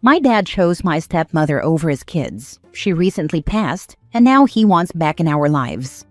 My dad chose my stepmother over his kids. She recently passed, and now he wants back in our lives.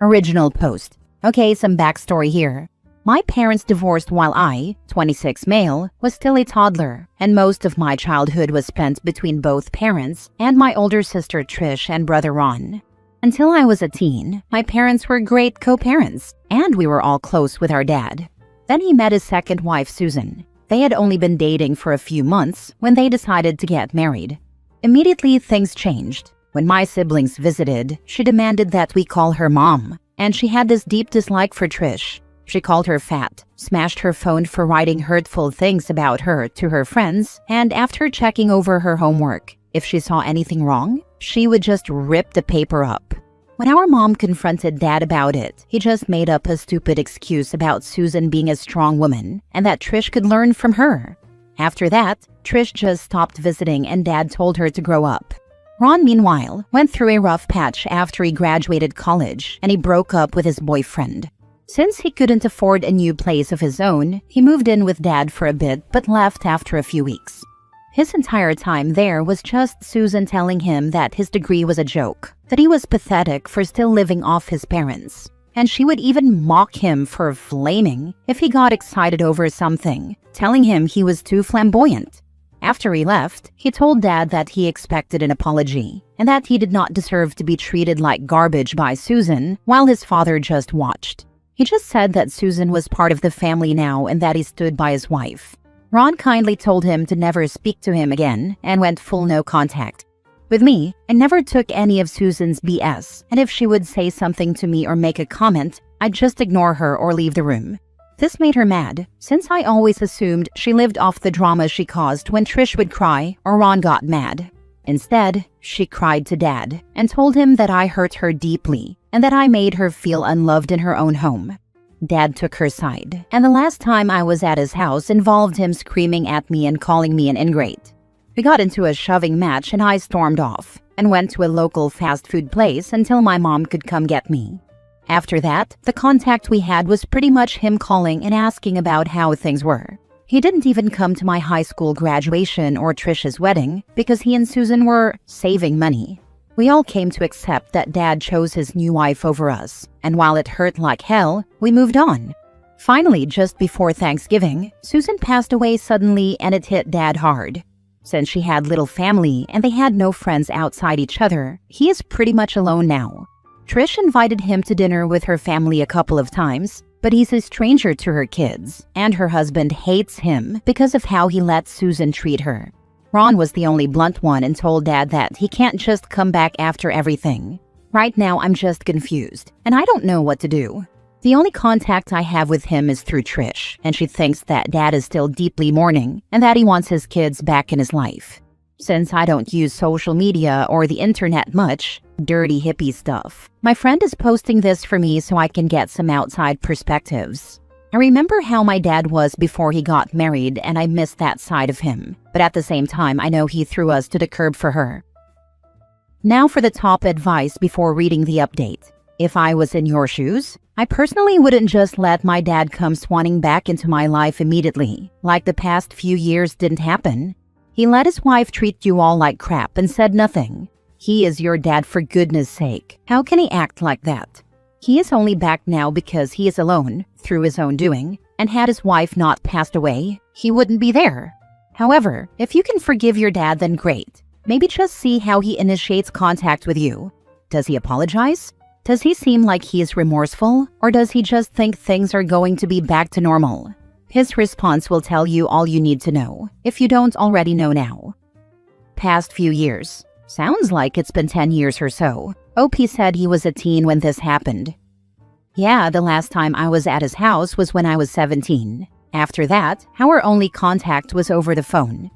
Original post. Okay, some backstory here. My parents divorced while I, 26 male, was still a toddler, and most of my childhood was spent between both parents and my older sister Trish and brother Ron. Until I was a teen, my parents were great co-parents, and we were all close with our dad. Then he met his second wife, Susan. They had only been dating for a few months when they decided to get married. Immediately, things changed. When my siblings visited, she demanded that we call her mom, and she had this deep dislike for Trish. She called her fat, smashed her phone for writing hurtful things about her to her friends, and after checking over her homework, if she saw anything wrong, she would just rip the paper up. When our mom confronted Dad about it, he just made up a stupid excuse about Susan being a strong woman and that Trish could learn from her. After that, Trish just stopped visiting and Dad told her to grow up. Ron, meanwhile, went through a rough patch after he graduated college and he broke up with his boyfriend. Since he couldn't afford a new place of his own, he moved in with Dad for a bit but left after a few weeks. His entire time there was just Susan telling him that his degree was a joke, that he was pathetic for still living off his parents, and she would even mock him for flaming if he got excited over something, telling him he was too flamboyant. After he left, he told Dad that he expected an apology, and that he did not deserve to be treated like garbage by Susan while his father just watched. He just said that Susan was part of the family now and that he stood by his wife. Ron kindly told him to never speak to him again and went full no contact. With me, I never took any of Susan's BS, and if she would say something to me or make a comment, I'd just ignore her or leave the room. This made her mad, since I always assumed she lived off the drama she caused when Trish would cry or Ron got mad. Instead, she cried to Dad and told him that I hurt her deeply and that I made her feel unloved in her own home. Dad took her side, and the last time I was at his house involved him screaming at me and calling me an ingrate. We got into a shoving match and I stormed off and went to a local fast food place until my mom could come get me. After that, the contact we had was pretty much him calling and asking about how things were. He didn't even come to my high school graduation or Trish's wedding because he and Susan were saving money. We all came to accept that Dad chose his new wife over us, and while it hurt like hell, we moved on. Finally, just before Thanksgiving, Susan passed away suddenly and it hit Dad hard. Since she had little family and they had no friends outside each other, he is pretty much alone now. Trish invited him to dinner with her family a couple of times, but he's a stranger to her kids, and her husband hates him because of how he let Susan treat her. Ron was the only blunt one and told Dad that he can't just come back after everything. Right now, I'm just confused, and I don't know what to do. The only contact I have with him is through Trish, and she thinks that Dad is still deeply mourning and that he wants his kids back in his life. Since I don't use social media or the internet much, dirty hippie stuff, my friend is posting this for me so I can get some outside perspectives. I remember how my dad was before he got married and I miss that side of him, but at the same time I know he threw us to the curb for her. Now for the top advice before reading the update. If I was in your shoes, I personally wouldn't just let my dad come swanning back into my life immediately, like the past few years didn't happen. He let his wife treat you all like crap and said nothing. He is your dad, for goodness sake. How can he act like that? He is only back now because he is alone, through his own doing, and had his wife not passed away, he wouldn't be there. However, if you can forgive your dad, then great. Maybe just see how he initiates contact with you. Does he apologize? Does he seem like he is remorseful, or does he just think things are going to be back to normal? His response will tell you all you need to know, if you don't already know now. Past few years. Sounds like it's been 10 years or so. OP said he was a teen when this happened. Yeah, the last time I was at his house was when I was 17. After that, our only contact was over the phone.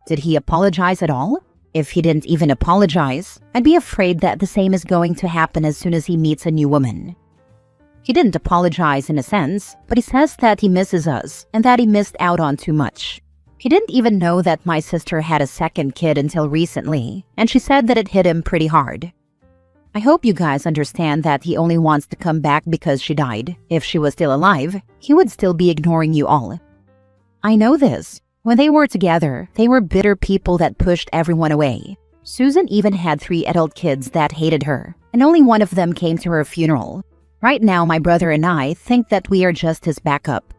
Did he apologize at all? If he didn't even apologize, I'd be afraid that the same is going to happen as soon as he meets a new woman. He didn't apologize in a sense, but he says that he misses us and that he missed out on too much. He didn't even know that my sister had a second kid until recently, and she said that it hit him pretty hard. I hope you guys understand that he only wants to come back because she died. If she was still alive, he would still be ignoring you all. I know this. When they were together, they were bitter people that pushed everyone away. Susan even had 3 adult kids that hated her, and only one of them came to her funeral. Right now, my brother and I think that we are just his backup.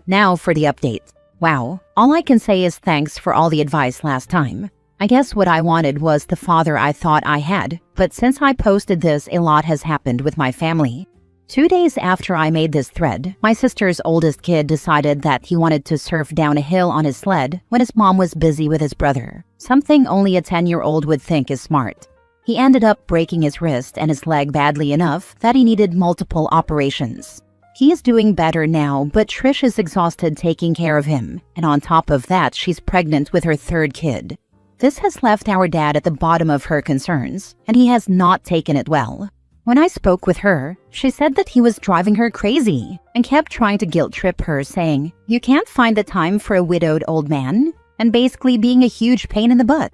Now for the update. Wow, all I can say is thanks for all the advice last time. I guess what I wanted was the father I thought I had, but since I posted this, a lot has happened with my family. 2 days after I made this thread, my sister's oldest kid decided that he wanted to surf down a hill on his sled when his mom was busy with his brother, something only a 10-year-old would think is smart. He ended up breaking his wrist and his leg badly enough that he needed multiple operations. He is doing better now, but Trish is exhausted taking care of him, and on top of that, she's pregnant with her 3rd kid. This has left our dad at the bottom of her concerns, and he has not taken it well. When I spoke with her, she said that he was driving her crazy and kept trying to guilt trip her, saying, "You can't find the time for a widowed old man," and basically being a huge pain in the butt.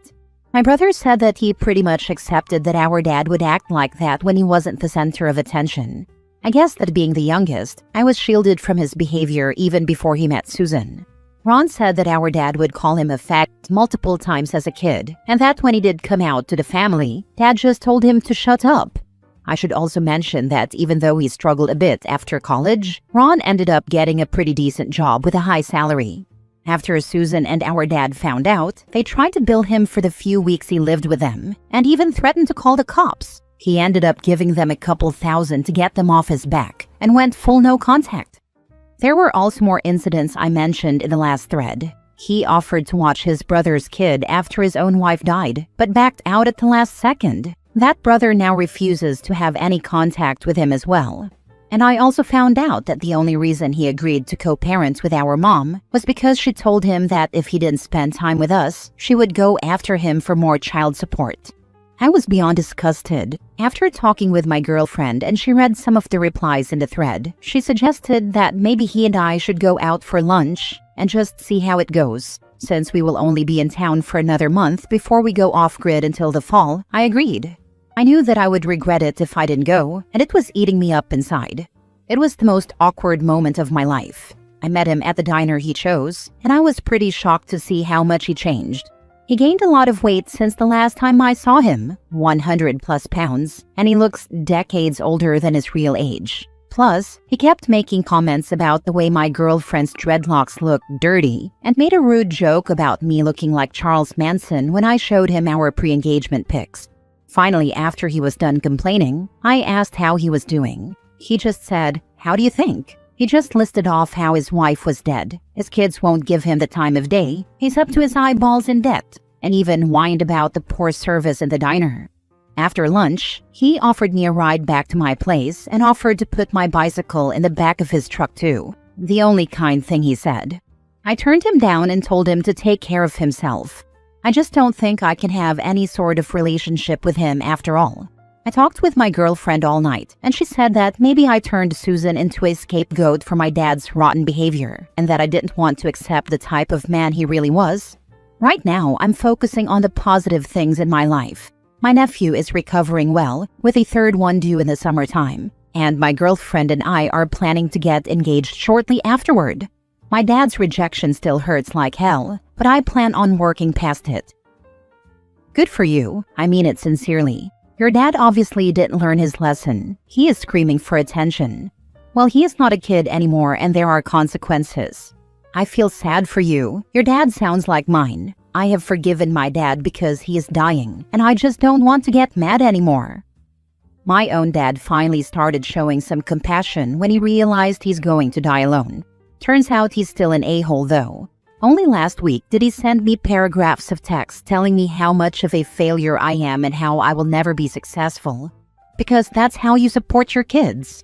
My brother said that he pretty much accepted that our dad would act like that when he wasn't the center of attention. I guess that being the youngest, I was shielded from his behavior even before he met Susan. Ron said that our dad would call him a fag multiple times as a kid, and that when he did come out to the family, Dad just told him to shut up. I should also mention that even though he struggled a bit after college, Ron ended up getting a pretty decent job with a high salary. After Susan and our dad found out, they tried to bill him for the few weeks he lived with them, and even threatened to call the cops. He ended up giving them a couple thousand to get them off his back, and went full no contact. There were also more incidents I mentioned in the last thread. He offered to watch his brother's kid after his own wife died, but backed out at the last second. That brother now refuses to have any contact with him as well. And I also found out that the only reason he agreed to co-parent with our mom was because she told him that if he didn't spend time with us, she would go after him for more child support. I was beyond disgusted. After talking with my girlfriend and she read some of the replies in the thread, she suggested that maybe he and I should go out for lunch and just see how it goes. Since we will only be in town for another month before we go off-grid until the fall, I agreed. I knew that I would regret it if I didn't go, and it was eating me up inside. It was the most awkward moment of my life. I met him at the diner he chose, and I was pretty shocked to see how much he changed. He gained a lot of weight since the last time I saw him, 100+ pounds, and he looks decades older than his real age. Plus, he kept making comments about the way my girlfriend's dreadlocks looked dirty, and made a rude joke about me looking like Charles Manson when I showed him our pre-engagement pics. Finally, after he was done complaining, I asked how he was doing. He just said, "How do you think?" He just listed off how his wife was dead, his kids won't give him the time of day, he's up to his eyeballs in debt, and even whined about the poor service in the diner. After lunch, he offered me a ride back to my place and offered to put my bicycle in the back of his truck too. The only kind thing he said. I turned him down and told him to take care of himself. I just don't think I can have any sort of relationship with him after all. I talked with my girlfriend all night, and she said that maybe I turned Susan into a scapegoat for my dad's rotten behavior, and that I didn't want to accept the type of man he really was. Right now, I'm focusing on the positive things in my life. My nephew is recovering well, with a 3rd one due in the summertime, and my girlfriend and I are planning to get engaged shortly afterward. My dad's rejection still hurts like hell, but I plan on working past it. Good for you. I mean it sincerely. Your dad obviously didn't learn his lesson. He is screaming for attention. Well, he is not a kid anymore and there are consequences. I feel sad for you. Your dad sounds like mine. I have forgiven my dad because he is dying, and I just don't want to get mad anymore. My own dad finally started showing some compassion when he realized he's going to die alone. Turns out he's still an a-hole though. Only last week did he send me paragraphs of text telling me how much of a failure I am and how I will never be successful. Because that's how you support your kids.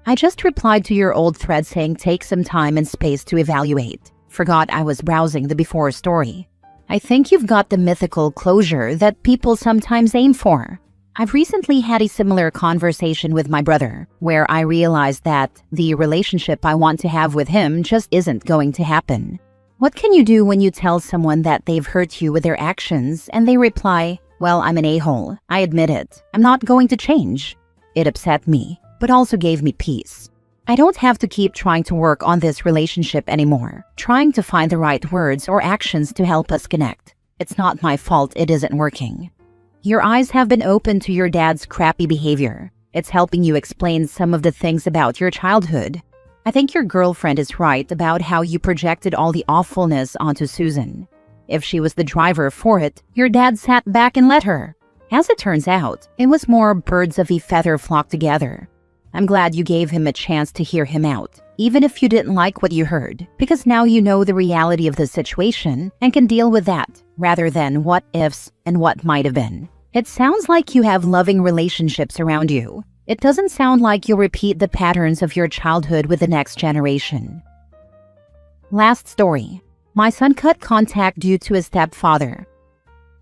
I just replied to your old thread saying take some time and space to evaluate. Forgot I was browsing the before story. I think you've got the mythical closure that people sometimes aim for. I've recently had a similar conversation with my brother, where I realized that the relationship I want to have with him just isn't going to happen. What can you do when you tell someone that they've hurt you with their actions and they reply, "Well, I'm an a-hole. I admit it. I'm not going to change." It upset me, but also gave me peace. I don't have to keep trying to work on this relationship anymore, trying to find the right words or actions to help us connect. It's not my fault it isn't working. Your eyes have been opened to your dad's crappy behavior. It's helping you explain some of the things about your childhood. I think your girlfriend is right about how you projected all the awfulness onto Susan. If she was the driver for it, your dad sat back and let her. As it turns out, it was more birds of a feather flock together. I'm glad you gave him a chance to hear him out, even if you didn't like what you heard, because now you know the reality of the situation and can deal with that, rather than what ifs and what might have been. It sounds like you have loving relationships around you. It doesn't sound like you'll repeat the patterns of your childhood with the next generation. Last story. My son cut contact due to his stepfather.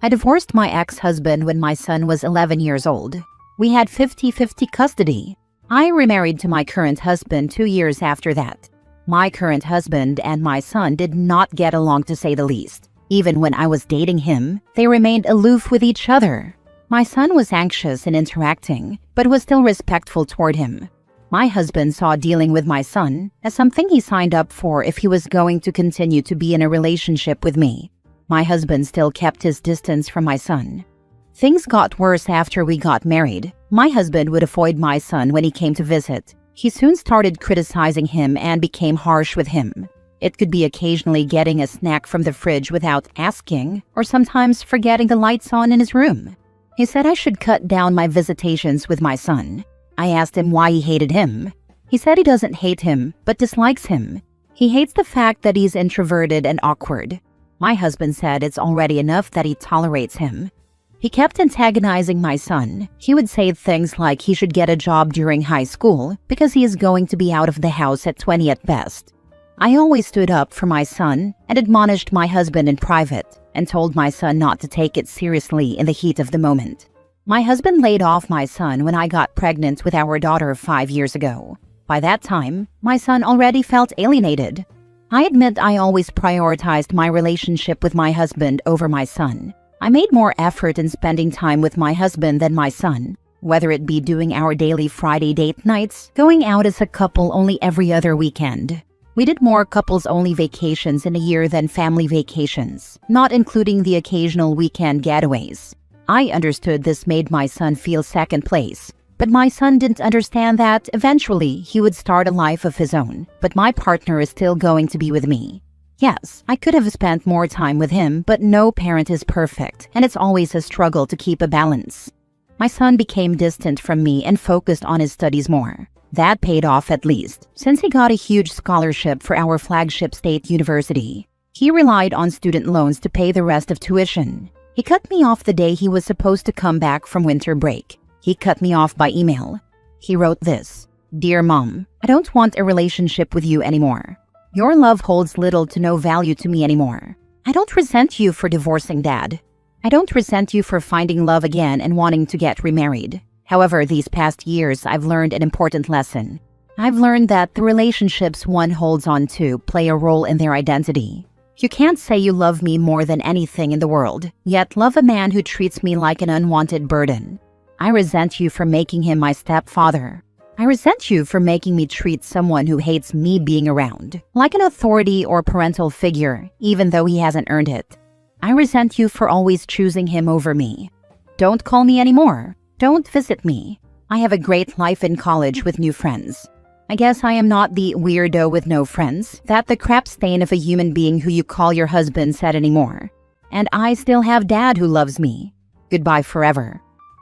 I divorced my ex-husband when my son was 11 years old. We had 50-50 custody. I remarried to my current husband 2 years after that. My current husband and my son did not get along, to say the least. Even when I was dating him, they remained aloof with each other. My son was anxious in interacting, but was still respectful toward him. My husband saw dealing with my son as something he signed up for if he was going to continue to be in a relationship with me. My husband still kept his distance from my son. Things got worse after we got married. My husband would avoid my son when he came to visit. He soon started criticizing him and became harsh with him. It could be occasionally getting a snack from the fridge without asking, or sometimes forgetting the lights on in his room. He said I should cut down my visitations with my son. I asked him why he hated him. He said he doesn't hate him, but dislikes him. He hates the fact that he's introverted and awkward. My husband said it's already enough that he tolerates him. He kept antagonizing my son. He would say things like he should get a job during high school because he is going to be out of the house at 20 at best. I always stood up for my son and admonished my husband in private and told my son not to take it seriously in the heat of the moment. My husband laid off my son when I got pregnant with our daughter 5 years ago. By that time, my son already felt alienated. I admit I always prioritized my relationship with my husband over my son. I made more effort in spending time with my husband than my son, whether it be doing our daily Friday date nights, going out as a couple only every other weekend. We did more couples-only vacations in a year than family vacations, not including the occasional weekend getaways. I understood this made my son feel second place, but my son didn't understand that eventually he would start a life of his own, but my partner is still going to be with me. Yes, I could have spent more time with him, but no parent is perfect, and it's always a struggle to keep a balance. My son became distant from me and focused on his studies more. That paid off at least, since he got a huge scholarship for our flagship state university. He relied on student loans to pay the rest of tuition. He cut me off the day he was supposed to come back from winter break. He cut me off by email. He wrote this: "Dear Mom, I don't want a relationship with you anymore. Your love holds little to no value to me anymore. I don't resent you for divorcing Dad. I don't resent you for finding love again and wanting to get remarried. However, these past years, I've learned an important lesson. I've learned that the relationships one holds on to play a role in their identity. You can't say you love me more than anything in the world, yet love a man who treats me like an unwanted burden. I resent you for making him my stepfather. I resent you for making me treat someone who hates me being around like an authority or parental figure, even though he hasn't earned it. I resent you for always choosing him over me. Don't call me anymore. Don't visit me. I have a great life in college with new friends. I guess I am not the weirdo with no friends that the crap stain of a human being who you call your husband said anymore. And I still have Dad who loves me. Goodbye forever."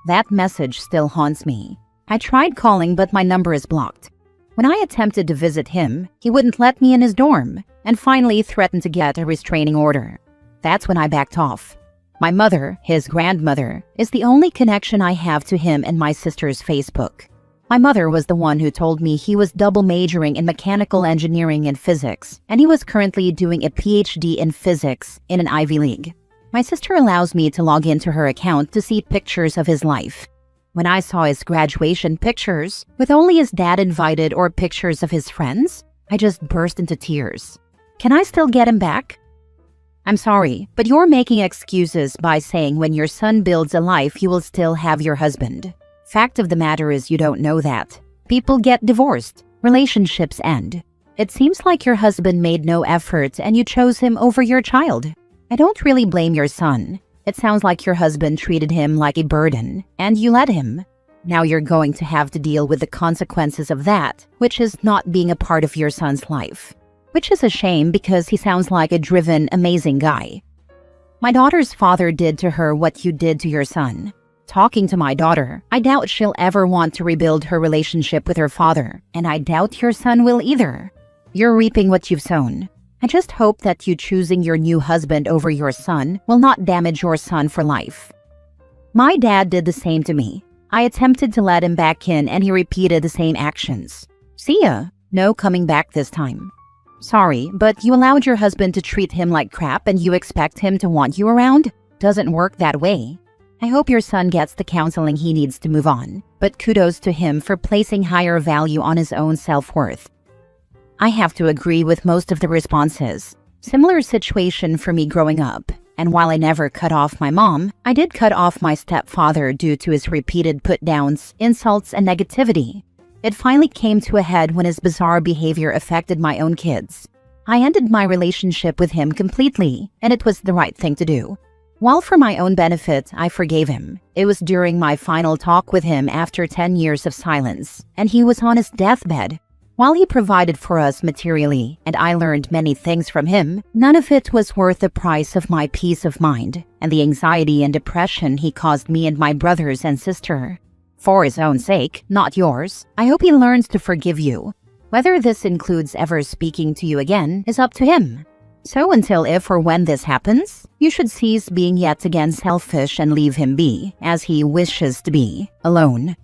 That message still haunts me. I tried calling, but my number is blocked. When I attempted to visit him, he wouldn't let me in his dorm and finally threatened to get a restraining order. That's when I backed off. My mother, his grandmother, is the only connection I have to him and my sister's Facebook. My mother was the one who told me he was double majoring in mechanical engineering and physics, and he was currently doing a PhD in physics in an Ivy League. My sister allows me to log into her account to see pictures of his life. When I saw his graduation pictures, with only his dad invited or pictures of his friends, I just burst into tears. Can I still get him back? I'm sorry, but you're making excuses by saying when your son builds a life, you will still have your husband. Fact of the matter is you don't know that. People get divorced. Relationships end. It seems like your husband made no effort and you chose him over your child. I don't really blame your son. It sounds like your husband treated him like a burden, and you let him. Now you're going to have to deal with the consequences of that, which is not being a part of your son's life. Which is a shame because he sounds like a driven, amazing guy. My daughter's father did to her what you did to your son. Talking to my daughter, I doubt she'll ever want to rebuild her relationship with her father, and I doubt your son will either. You're reaping what you've sown. I just hope that you choosing your new husband over your son will not damage your son for life. My dad did the same to me. I attempted to let him back in and he repeated the same actions. See ya. No coming back this time. Sorry, but you allowed your husband to treat him like crap and you expect him to want you around? Doesn't work that way. I hope your son gets the counseling he needs to move on, but kudos to him for placing higher value on his own self-worth. I have to agree with most of the responses. Similar situation for me growing up. And while I never cut off my mom, I did cut off my stepfather due to his repeated put-downs, insults, and negativity. It finally came to a head when his bizarre behavior affected my own kids. I ended my relationship with him completely, and it was the right thing to do. While for my own benefit, I forgave him. It was during my final talk with him after 10 years of silence, and he was on his deathbed. While he provided for us materially, and I learned many things from him, none of it was worth the price of my peace of mind and the anxiety and depression he caused me and my brothers and sister. For his own sake, not yours, I hope he learns to forgive you. Whether this includes ever speaking to you again is up to him. So until if or when this happens, you should cease being yet again selfish and leave him be, as he wishes to be, alone.